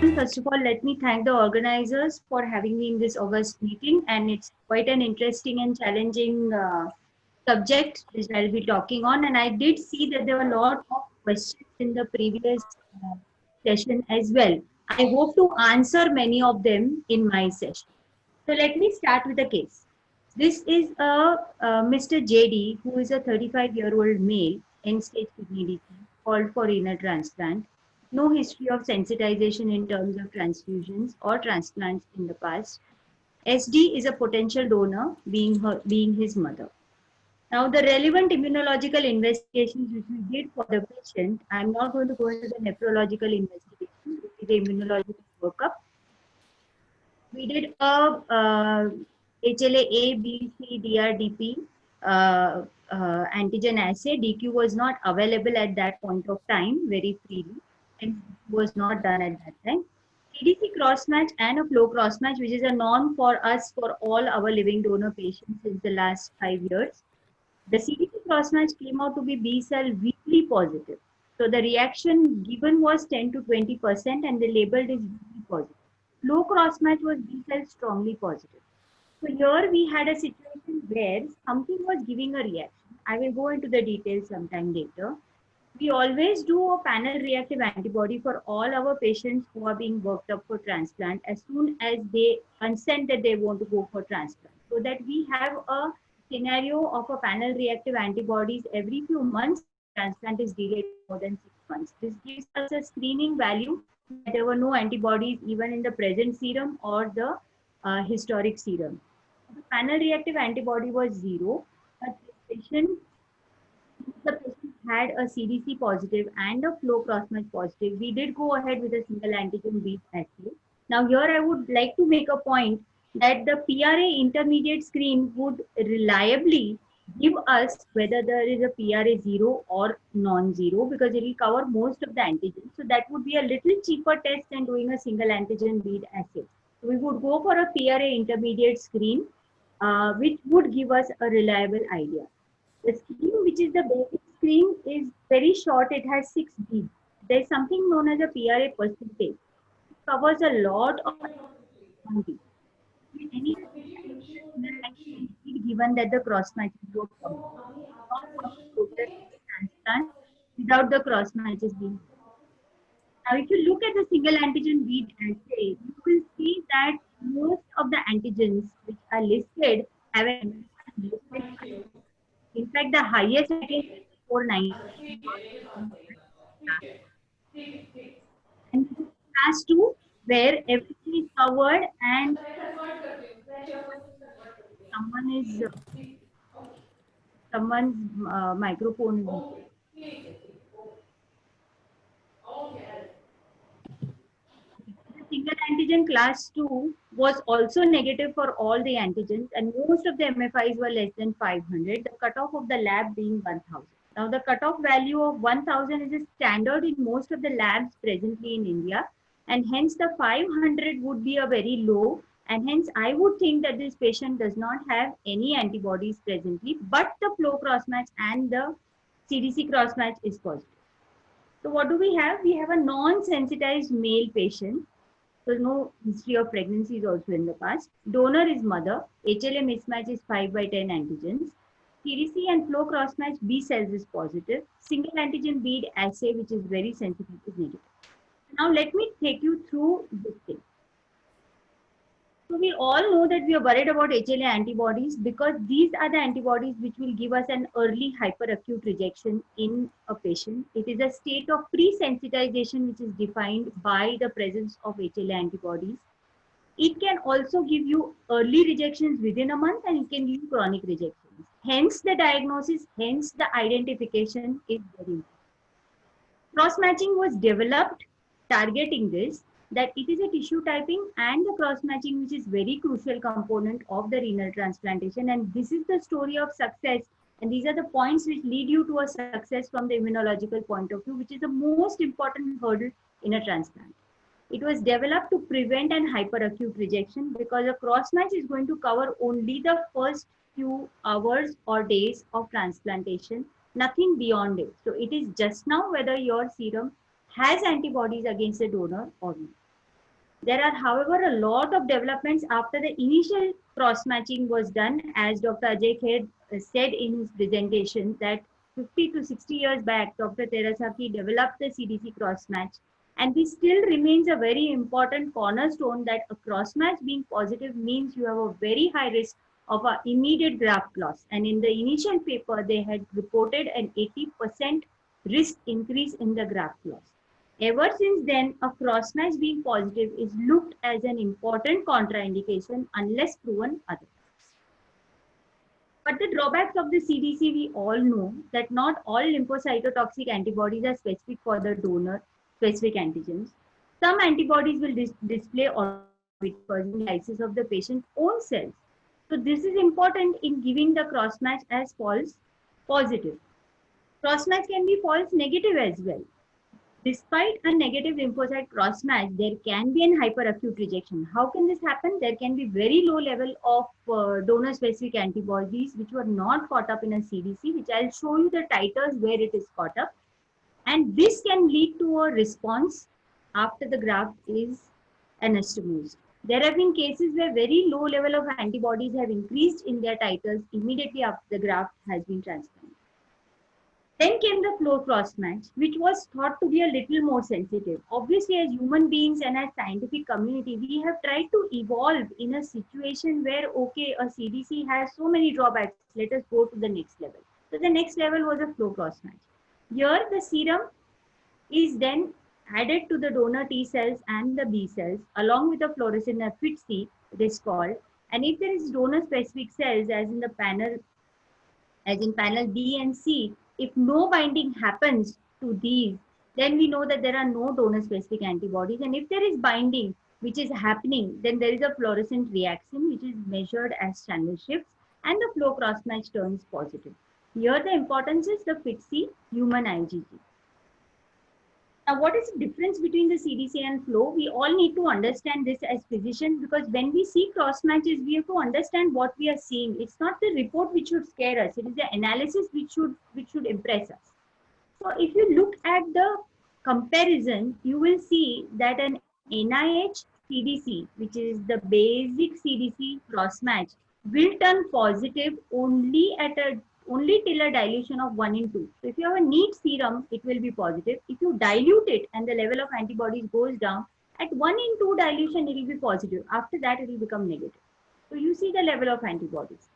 First of all, let me thank the organizers for having me in this August meeting, and it's quite an interesting and challenging subject which I'll be talking on. And I did see that there were a lot of questions in the previous session as well. I hope to answer many of them in my session. So let me start with a case. This is a Mr. JD, who is a 35-year-old male, end-stage kidney disease, called for renal transplant. No history of sensitization in terms of transfusions or transplants in the past. SD is a potential donor, being his mother. Now, the relevant immunological investigations which we did for the patient, I'm not going to go into the nephrological investigation, which is the immunological workup. We did a HLA-A, B, C, DRDP antigen assay. DQ was not available at that point of time very freely and was not done at that time. CDC cross-match and a flow cross-match, which is a norm for us for all our living donor patients since the last 5 years. The CDC cross-match came out to be B cell weakly positive. So the reaction given was 10 to 20% and the labeled is weakly positive. Low cross-match was B cell strongly positive. So here we had a situation where something was giving a reaction. I will go into the details sometime later. We always do a panel reactive antibody for all our patients who are being worked up for transplant as soon as they consent that they want to go for transplant. So that we have a scenario of a panel reactive antibodies every few months if the transplant is delayed for more than 6 months. This gives us a screening value that there were no antibodies even in the present serum or the historic serum. The panel reactive antibody was zero, but the patient had a CDC positive and a flow cross-match positive, we did go ahead with a single antigen bead assay. Now here I would like to make a point that the PRA intermediate screen would reliably give us whether there is a PRA 0 or non-zero, because it will cover most of the antigens. So that would be a little cheaper test than doing a single antigen bead assay. So we would go for a PRA intermediate screen, which would give us a reliable idea. The screen, which is the basic screen, is very short. It has 6 beads. There is something known as a PRA percentage. It covers a lot of one bead. In any given that the cross matches were complete. Not want to progress with the transplant without the cross matches being done. Now, if you look at the single antigen bead assay, you will see that most of the antigens which are listed have an listed. In fact, the highest I can see is 490, and this is class 2, where everything is covered and someone is someone's microphone is muted. The single antigen class 2 was also negative for all the antigens, and most of the MFIs were less than 500, the cutoff of the lab being 1000. Now, the cutoff value of 1000 is a standard in most of the labs presently in India, and hence the 500 would be a very low. And hence, I would think that this patient does not have any antibodies presently, but the flow cross match and the CDC cross match is positive. So, what do we have? We have a non sensitized male patient. There's no history of pregnancies also in the past. Donor is mother. HLA mismatch is 5 by 10 antigens. CDC and flow cross-match B cells is positive. Single antigen bead assay, which is very sensitive, is negative. Now let me take you through this thing. So we all know that we are worried about HLA antibodies because these are the antibodies which will give us an early hyperacute rejection in a patient. It is a state of pre-sensitization which is defined by the presence of HLA antibodies. It can also give you early rejections within a month, and it can give you chronic rejections. Hence the diagnosis, hence the identification is very important. Cross-matching was developed targeting this, that it is a tissue typing and the cross-matching which is very crucial component of the renal transplantation, and this is the story of success, and these are the points which lead you to a success from the immunological point of view, which is the most important hurdle in a transplant. It was developed to prevent an hyperacute rejection because a cross-match is going to cover only the first few hours or days of transplantation, nothing beyond it. So it is just now whether your serum has antibodies against the donor or not. There are, however, a lot of developments after the initial cross-matching was done, as Dr. Ajay Kher said in his presentation that 50 to 60 years back, Dr. Terasaki developed the CDC cross-match, and this still remains a very important cornerstone that a cross-match being positive means you have a very high risk of an immediate graft loss. And in the initial paper, they had reported an 80% risk increase in the graft loss. Ever since then, a cross-match being positive is looked as an important contraindication unless proven otherwise. But the drawbacks of the CDC, we all know that not all lymphocytotoxic antibodies are specific for the donor specific antigens. Some antibodies will display autophagy causing lysis of the patient's own cells. So this is important in giving the cross-match as false positive. Cross-match can be false negative as well. Despite a negative lymphocyte cross-match, there can be an hyperacute rejection. How can this happen? There can be very low level of donor-specific antibodies which were not caught up in a CDC, which I'll show you the titers where it is caught up. And this can lead to a response after the graft is anastomosed. There have been cases where very low level of antibodies have increased in their titers immediately after the graft has been transplanted. Then came the flow cross match, which was thought to be a little more sensitive. Obviously, as human beings and as scientific community, we have tried to evolve in a situation where, okay, a CDC has so many drawbacks, let us go to the next level. So the next level was a flow cross match. Here, the serum is then added to the donor T cells and the B cells, along with the fluorescent FITC, it is called. And if there is donor specific cells, as in panel B and C, if no binding happens to these, then we know that there are no donor-specific antibodies. And if there is binding, which is happening, then there is a fluorescent reaction, which is measured as channel shifts, and the flow cross-match turns positive. Here, the importance is the FITC human IgG. Now, what is the difference between the CDC and flow? We all need to understand this as physicians, because when we see cross matches, we have to understand what we are seeing. It's not the report which should scare us. It is the analysis which should impress us. So if you look at the comparison, you will see that an NIH CDC, which is the basic CDC cross match, will turn positive only till a dilution of 1 in 2. So if you have a neat serum, it will be positive. If you dilute it and the level of antibodies goes down, at 1 in 2 dilution, it will be positive. After that, it will become negative. So you see the level of antibodies.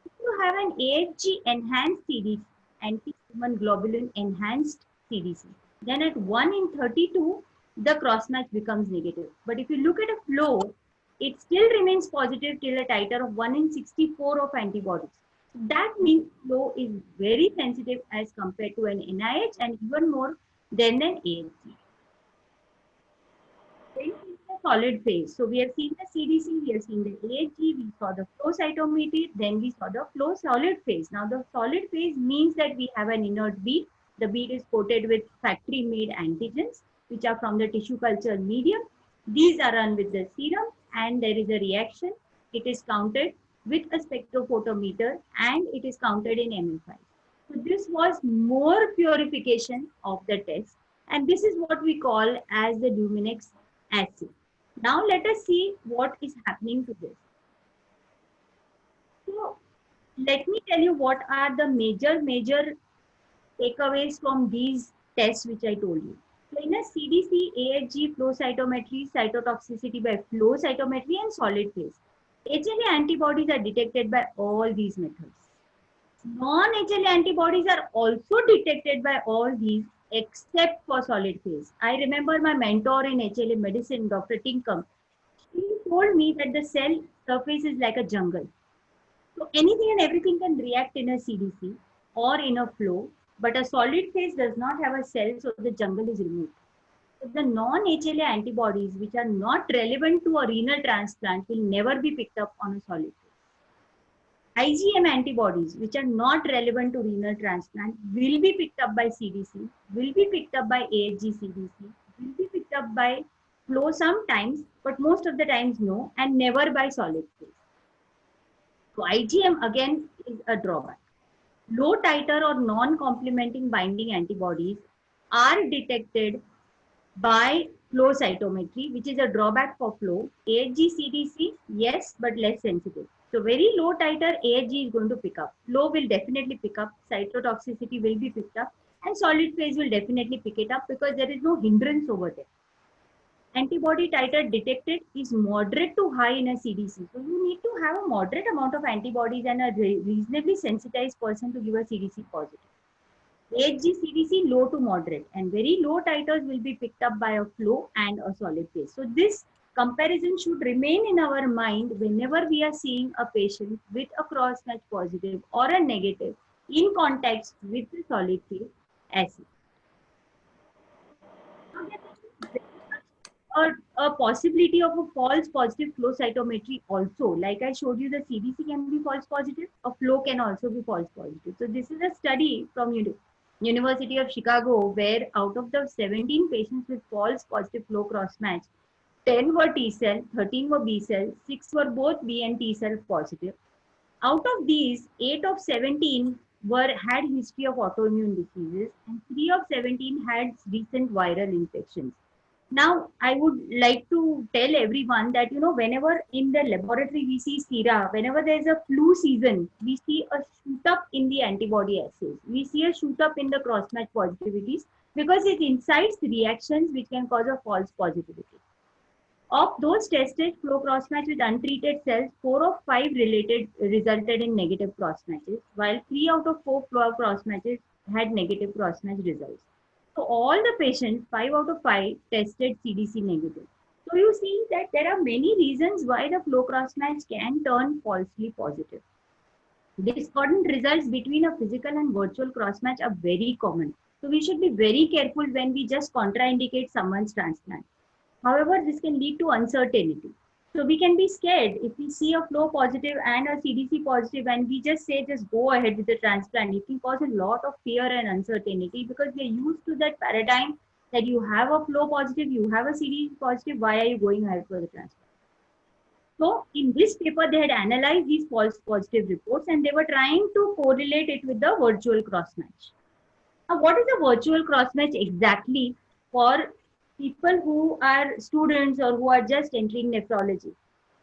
If you have an AHG enhanced CDC, anti-human globulin enhanced CDC, then at 1 in 32, the cross-match becomes negative. But if you look at a flow, it still remains positive till a titer of 1 in 64 of antibodies. That means flow is very sensitive as compared to an NIH and even more than an AHG. Then is the solid phase. So we have seen the CDC, we have seen the AHG, we saw the flow cytometry, then we saw the flow solid phase. Now the solid phase means that we have an inert bead. The bead is coated with factory made antigens, which are from the tissue culture medium. These are run with the serum and there is a reaction. It is counted with a spectrophotometer and it is counted in MFI. So this was more purification of the test, and this is what we call as the Luminex assay. Now let us see what is happening to this. So let me tell you what are the major takeaways from these tests which I told you. So in a CDC, AHG, flow cytometry, cytotoxicity by flow cytometry and solid phase. HLA antibodies are detected by all these methods. Non-HLA antibodies are also detected by all these except for solid phase. I remember my mentor in HLA medicine, Dr. Tinkham, she told me that the cell surface is like a jungle. So anything and everything can react in a CDC or in a flow, but a solid phase does not have a cell, so the jungle is removed. So the non-HLA antibodies, which are not relevant to a renal transplant, will never be picked up on a solid phase. IgM antibodies, which are not relevant to renal transplant, will be picked up by CDC, will be picked up by AHG CDC, will be picked up by flow sometimes, but most of the times no, and never by solid phase. So IgM again is a drawback. Low titer or non-complementing binding antibodies are detected by flow cytometry, which is a drawback for flow. AHG CDC, yes, but less sensitive. So very low titer AHG is going to pick up. Flow will definitely pick up. Cytotoxicity will be picked up. And solid phase will definitely pick it up because there is no hindrance over there. Antibody titer detected is moderate to high in a CDC. So you need to have a moderate amount of antibodies and a reasonably sensitized person to give a CDC positive. AHG CDC low to moderate, and very low titers will be picked up by a flow and a solid phase. So this comparison should remain in our mind whenever we are seeing a patient with a cross-match positive or a negative in context with the solid phase assay. Now, there is a possibility of a false positive flow cytometry also. Like I showed you, the CDC can be false positive, a flow can also be false positive. So this is a study from University of Chicago where out of the 17 patients with false positive flow cross match, 10 were T cell, 13 were B cell, 6 were both B and T cell positive. Out of these, 8 of 17 had history of autoimmune diseases and 3 of 17 had recent viral infections. Now, I would like to tell everyone that, whenever in the laboratory we see sera, whenever there is a flu season, we see a shoot up in the antibody assays. We see a shoot up in the cross-match positivities because it incites reactions which can cause a false positivity. Of those tested flow cross-match with untreated cells, 4 of 5 resulted in negative cross-matches, while 3 out of 4 flow cross-matches had negative cross-match results. So all the patients, 5 out of 5, tested CDC negative. So you see that there are many reasons why the flow cross-match can turn falsely positive. Discordant results between a physical and virtual cross-match are very common. So we should be very careful when we just contraindicate someone's transplant. However, this can lead to uncertainty. So we can be scared if we see a flow positive and a CDC positive and we just say, just go ahead with the transplant. It can cause a lot of fear and uncertainty because we are used to that paradigm that you have a flow positive, you have a CDC positive, why are you going ahead for the transplant? So in this paper, they had analyzed these false positive reports and they were trying to correlate it with the virtual cross match. Now, what is a virtual cross match exactly for people who are students or who are just entering nephrology?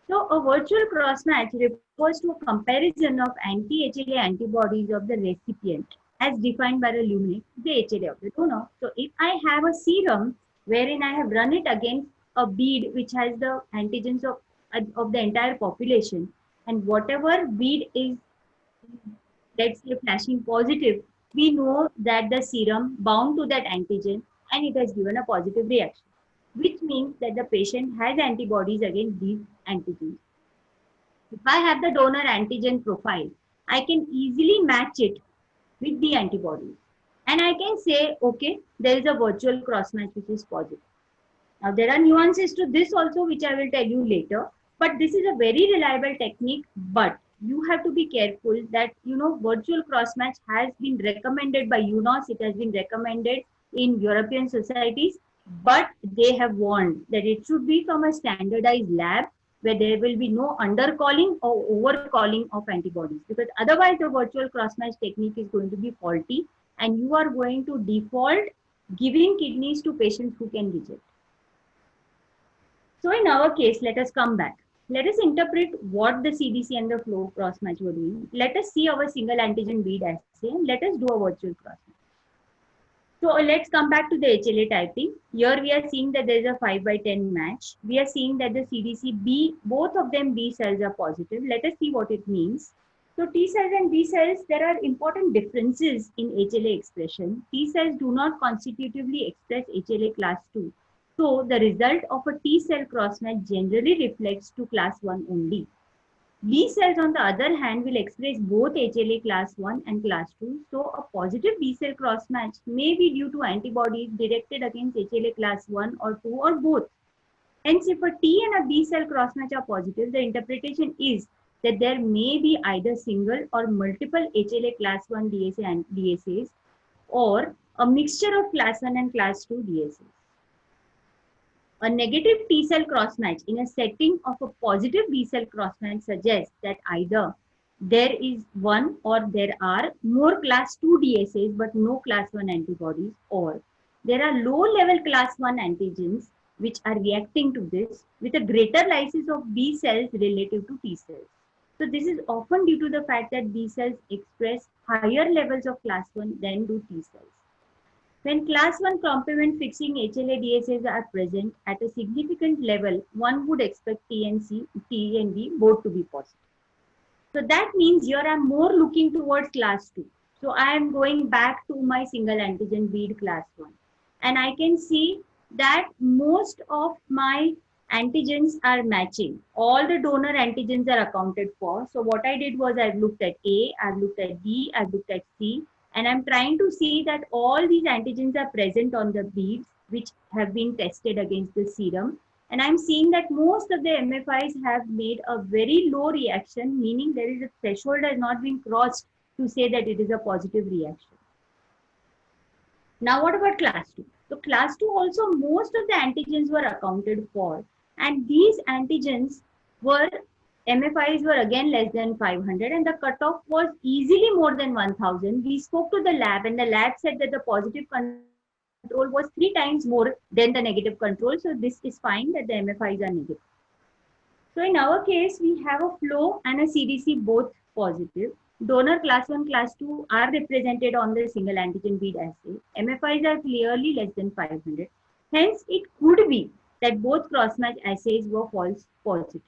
So a virtual cross match refers to a comparison of anti-HLA antibodies of the recipient as defined by the luminate, the HLA of the donor. So if I have a serum wherein I have run it against a bead which has the antigens of the entire population, and whatever bead is, let's say, flashing positive, we know that the serum bound to that antigen and it has given a positive reaction, which means that the patient has antibodies against these antigens. If I have the donor antigen profile, I can easily match it with the antibodies. And I can say, okay, there is a virtual cross match which is positive. Now, there are nuances to this also, which I will tell you later. But this is a very reliable technique. But you have to be careful that, virtual cross match has been recommended by UNOS. It has been recommended in European societies. But they have warned that it should be from a standardized lab where there will be no undercalling or overcalling of antibodies. Because otherwise, the virtual cross match technique is going to be faulty and you are going to default giving kidneys to patients who can reject. So in our case, let us come back. Let us interpret what the CDC and the flow cross match were doing. Let us see our single antigen bead assay and let us do a virtual cross match. So let's come back to the HLA typing. Here we are seeing that there is a 5/10 match. We are seeing that the CDC B, both of them B cells are positive. Let us see what it means. So T cells and B cells, there are important differences in HLA expression. T cells do not constitutively express HLA class 2. So the result of a T cell cross-match generally reflects to class 1 only. B cells, on the other hand, will express both HLA class 1 and class 2. So a positive B cell cross-match may be due to antibodies directed against HLA class 1 or 2 or both. Hence, if a T and a B cell cross-match are positive, the interpretation is that there may be either single or multiple HLA class 1 DSA and DSAs or a mixture of class 1 and class 2 DSAs. A negative T cell cross-match in a setting of a positive B cell cross-match suggests that either there is one or there are more class 2 DSAs but no class 1 antibodies, or there are low level class 1 antigens which are reacting to this with a greater lysis of B cells relative to T cells. So this is often due to the fact that B cells express higher levels of class 1 than do T cells. When class 1 complement fixing HLA-DSAs are present at a significant level, one would expect T and B both to be positive. So that means here I'm more looking towards class 2. So I am going back to my single antigen bead class 1. And I can see that most of my antigens are matching. All the donor antigens are accounted for. So what I did was I've looked at A, I've looked at B, I've looked at C, and I'm trying to see that all these antigens are present on the beads which have been tested against the serum. And I'm seeing that most of the MFIs have made a very low reaction, meaning there is a threshold has not been crossed to say that it is a positive reaction. Now, what about class 2? So class 2 also most of the antigens were accounted for, and these antigens were MFIs were again less than 500 and the cutoff was easily more than 1000. We spoke to the lab and the lab said that the positive control was 3 times more than the negative control. So this is fine that the MFIs are negative. So in our case, we have a flow and a CDC both positive. Donor class 1, class 2 are represented on the single antigen bead assay. MFIs are clearly less than 500. Hence, it could be that both cross-match assays were false positive.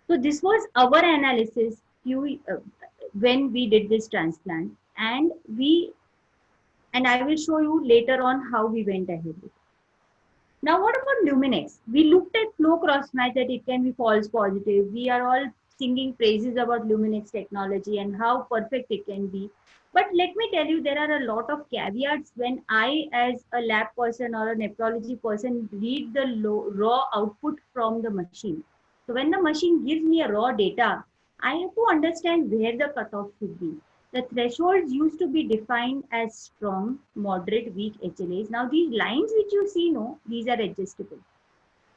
So this was our analysis when we did this transplant, and I will show you later on how we went ahead with it. Now, what about Luminex? We looked at flow cross-match that it can be false positive. We are all singing praises about Luminex technology and how perfect it can be. But let me tell you, there are a lot of caveats when I, as a lab person or a nephrology person, read the raw output from the machine. So when the machine gives me a raw data, I have to understand where the cutoff should be. The thresholds used to be defined as strong, moderate, weak HLAs. Now these lines which you see, these are adjustable.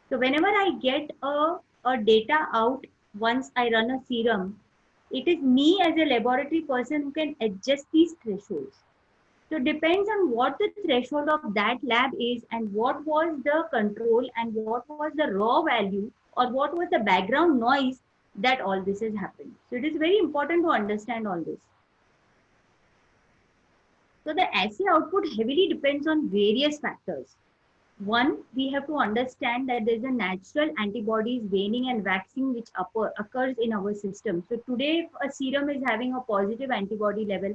So whenever I get a data out, once I run a serum, it is me as a laboratory person who can adjust these thresholds. So it depends on what the threshold of that lab is and what was the control and what was the raw value or what was the background noise that all this has happened. So it is very important to understand all this. So the assay output heavily depends on various factors. One, we have to understand that there is a natural antibodies waning and waxing which occurs in our system. So today, if a serum is having a positive antibody level,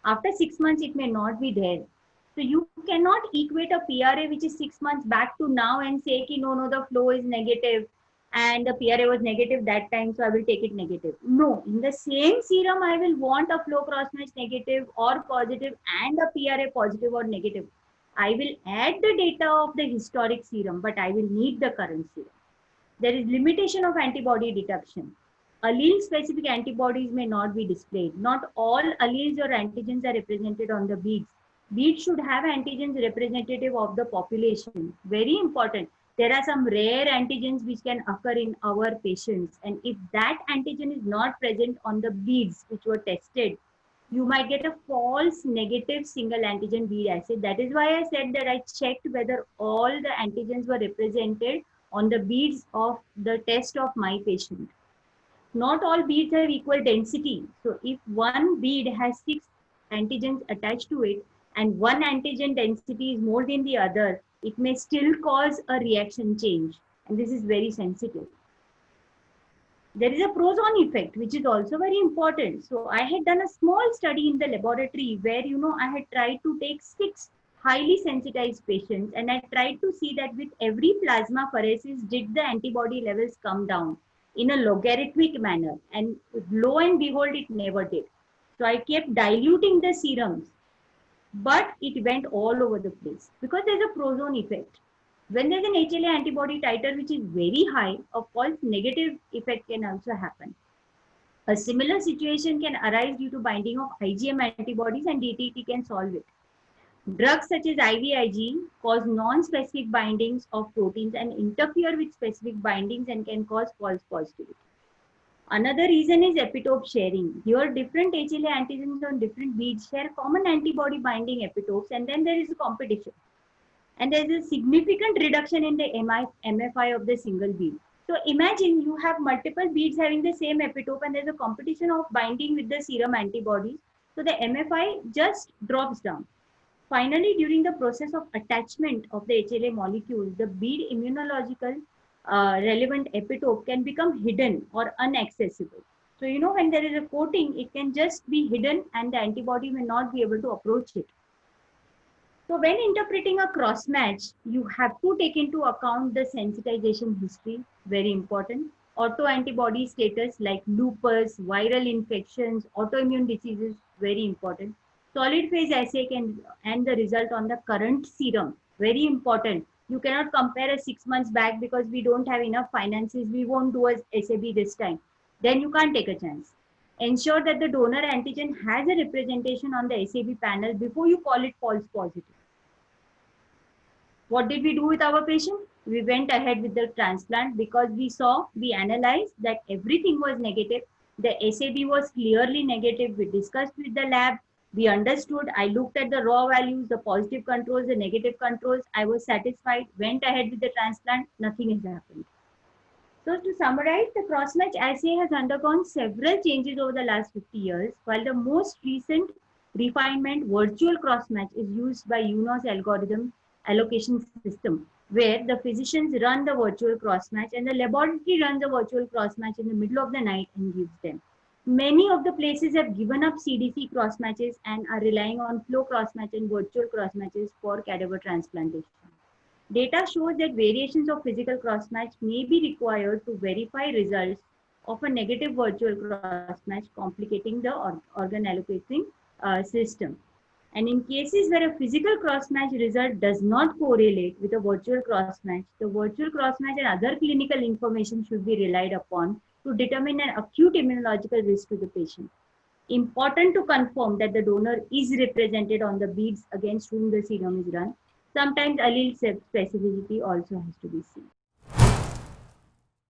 after 6 months, it may not be there. So you cannot equate a PRA which is 6 months back to now and say, no, the flow is negative and the PRA was negative that time, so I will take it negative. No, in the same serum, I will want a flow cross-match negative or positive and a PRA positive or negative. I will add the data of the historic serum, but I will need the current serum. There is limitation of antibody detection. Allele-specific antibodies may not be displayed. Not all alleles or antigens are represented on the beads. Beads should have antigens representative of the population. Very important. There are some rare antigens which can occur in our patients. And if that antigen is not present on the beads which were tested, you might get a false negative single antigen bead assay. That is why I said that I checked whether all the antigens were represented on the beads of the test of my patient. Not all beads have equal density. So if one bead has 6 antigens attached to it and one antigen density is more than the other, it may still cause a reaction change. And this is very sensitive. There is a Prozone effect, which is also very important. So I had done a small study in the laboratory where, I had tried to take 6 highly sensitized patients and I tried to see that with every plasma pheresis, did the antibody levels come down in a logarithmic manner? And lo and behold, it never did. So I kept diluting the serums, but it went all over the place because there's a Prozone effect. When there's an HLA antibody titer which is very high, a false negative effect can also happen. A similar situation can arise due to binding of IgM antibodies and DTT can solve it. Drugs such as IVIG cause non-specific bindings of proteins and interfere with specific bindings and can cause false positivity. Another reason is epitope sharing. Here, different HLA antigens on different beads share common antibody binding epitopes and then there is a competition. and there is a significant reduction in the MFI of the single bead. So imagine you have multiple beads having the same epitope and there's a competition of binding with the serum antibodies. So the MFI just drops down. Finally, during the process of attachment of the HLA molecules, the bead immunological relevant epitope can become hidden or inaccessible. So, when there is a coating, it can just be hidden and the antibody may not be able to approach it. So when interpreting a cross match, you have to take into account the sensitization history, very important. Autoantibody status like lupus, viral infections, autoimmune diseases, very important. Solid phase assay and the result on the current serum, very important. You cannot compare a 6 months back because we don't have enough finances. We won't do a SAB this time. Then you can't take a chance. Ensure that the donor antigen has a representation on the SAB panel before you call it false positive. What did we do with our patient? We went ahead with the transplant because we analyzed that everything was negative. The SAB was clearly negative. We discussed with the lab. We understood. I looked at the raw values, the positive controls, the negative controls. I was satisfied. Went ahead with the transplant. Nothing has happened. So to summarize, the cross-match assay has undergone several changes over the last 50 years, while the most recent refinement virtual cross-match is used by UNOS algorithm allocation system, where the physicians run the virtual cross-match and the laboratory runs the virtual cross-match in the middle of the night and gives them. Many of the places have given up CDC cross-matches and are relying on flow cross-match and virtual cross-matches for cadaver transplantation. Data shows that variations of physical cross-match may be required to verify results of a negative virtual cross-match, complicating the organ allocating system. And in cases where a physical cross-match result does not correlate with a virtual cross-match, the virtual cross-match and other clinical information should be relied upon to determine an acute immunological risk to the patient. Important to confirm that the donor is represented on the beads against whom the serum is run. Sometimes allele specificity also has to be seen.